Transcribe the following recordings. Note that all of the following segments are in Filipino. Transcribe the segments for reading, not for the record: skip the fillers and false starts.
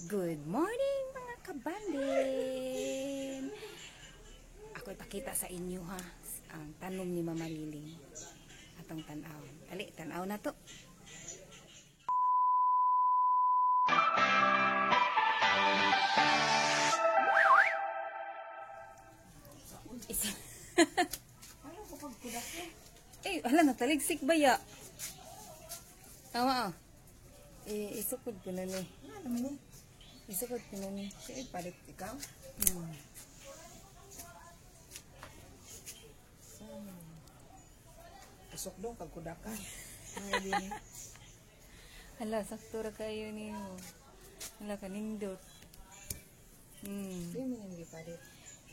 Good morning mga kabandin! Ako ipakita sa inyo ha ang tanom ni Mama Liling. Atong tanaw. Dali, tanaw na to. Isa. Eh, hala nataligsik ba ya? Tama ah. Isukod ko na ni. Isukod ko na ni. Sige, palit ikaw. Pasok dong, kagkudakan. Hala, sakto ra kayo niyo. Hala, kanindot. Hindi mo yung gipalit.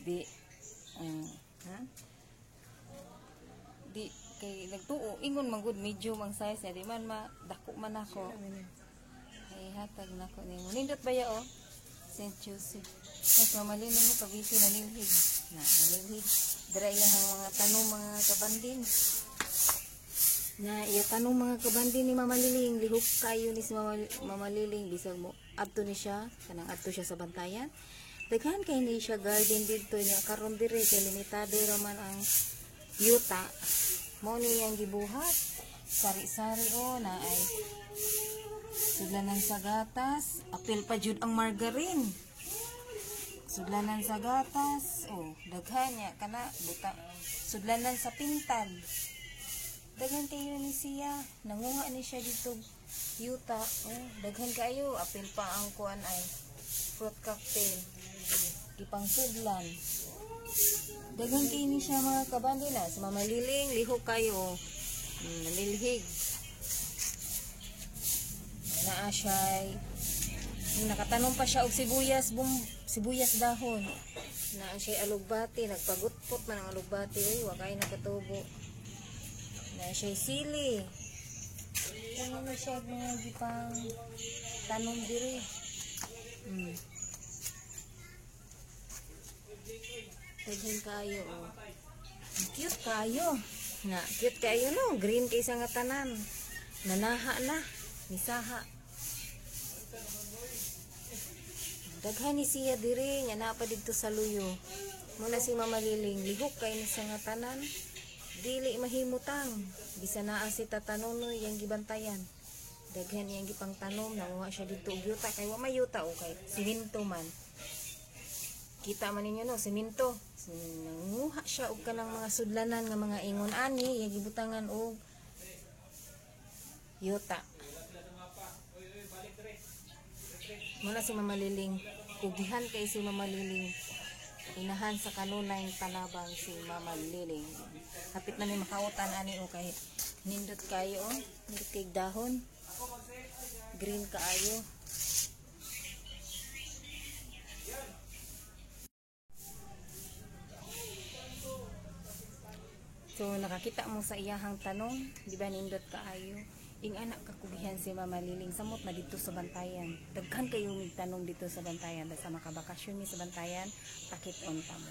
Di, Ha? di, kay nagtuo, ingon man good medium ang size niya. Di man dako man ako. Ay, hatag na ko niyo. Nindot ba ya oh? St. Joseph. Mas mamalinin mo, pabisi na nilhig. Nilhig. Dara ang mga tanong mga kabandin. Na iya tanong mga kabandin ni Mama Liling. Lihok kayo ni si Mama Liling. Bisag mo, adto ni siya. Kanang adto siya sa bantayan. Daghan kay ni siya garden dito niya. Karon dire kay limitado raman ang yuta. Mo ni yang gibuhat. Sari-sari o na ay sudlanan sa gatas. Apil pa jud ang margarine. Sudlanan sa gatas. Oh, daghan niya kana buta. Sudlanan sa pintal. Daghan kayo ni siya. Nanguha ni siya dito yuta. Oh, daghan kayo. Apil pa ang kuan ay fruit cocktail. Ipang sudlan. Daghan kayo ni siya mga kabandi na. Sa Mama Liling, lihok kayo. Nalilhig. Naa siya'y nakatanong pa siya og sibuyas dahon. Naa siya'y alugbati. Nagpagutpot man ang alugbati. Uy, wakay nakatubo. Na siya sili. Kung ano siya mga gipang tanong diri. Daghan kayo oh. Cute kayo. Na cute kayo no. Green kay sa nga tanan. Nanaha na. Nisaha. Daghan ni siya diri. Nga napa dito sa luyo. Muna si Mama Liling. Lihok kay ni sa nga tanan. Dili mahimutang. Bisa naa si tatanonoy yang gibantayan. Daghan yang gipang tanom. Nanguha siya dito. Yuta. Kay wa may yuta o kay siminto man. Kita man ninyo no. Siminto. Nanguha siya og kanang mga sudlanan nga mga ingon ani. Yang gibutangan og yuta. Muna si Mama Liling. Kugihan kay si Mama Liling. Inahan sa kanunay talabang si Mama Liling. Hapit na ni makautan ani o kay nindot kayo o. Nindot kay dahon. Green kaayo. So nakakita mo sa iyahang tanong, di ba nindot kaayo? Ing anak kakugihan si Mama Liling samot na dito sa bantayan. Daghan kayo mig tanong dito sa bantayan sa makabakasyon mi sa bantayan, pakit-on pa mo.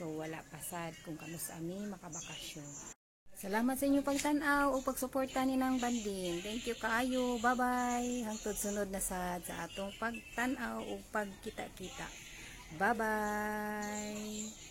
So wala pasad kung kano sa ami makabakasyon. Salamat sa inyong pagtan-aw o pagsuporta ni nang bandin. Thank you kaayo. Bye-bye. Hangtod sunod na sa atong pagtan-aw o pagkita-kita. Bye-bye.